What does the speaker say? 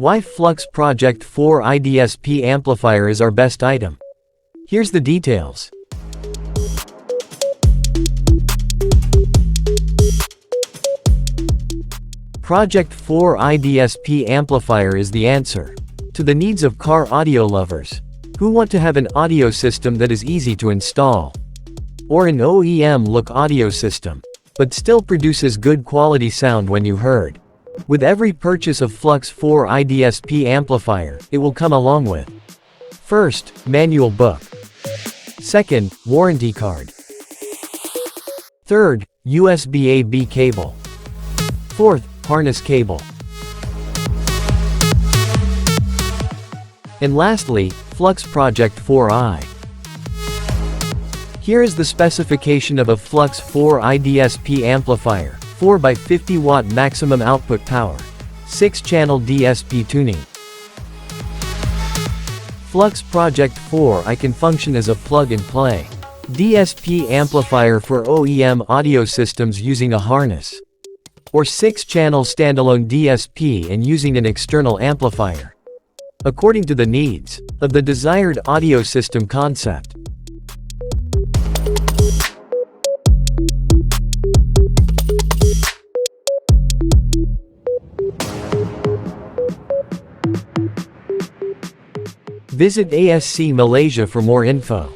Why Flux Project 4 DSP Amplifier is our best item. Here's the details. Project 4 DSP Amplifier is the answer to the needs of car audio lovers who want to have an audio system that is easy to install, or an OEM-look audio system, but still produces good quality sound when you heard. With every purchase of Flux 4 DSP Amplifier, it will come along with: first, manual book. Second, warranty card. Third, USB-A/B cable. Fourth, harness cable. And lastly, Flux Project 4i. Here is the specification of a Flux 4 DSP amplifier: 4x50 watt maximum output power, 6-channel DSP tuning. Flux Project 4i can function as a plug-and-play DSP amplifier for OEM audio systems using a harness, or 6-channel standalone DSP and using an external amplifier, according to the needs of the desired audio system concept. Visit ASC Malaysia for more info.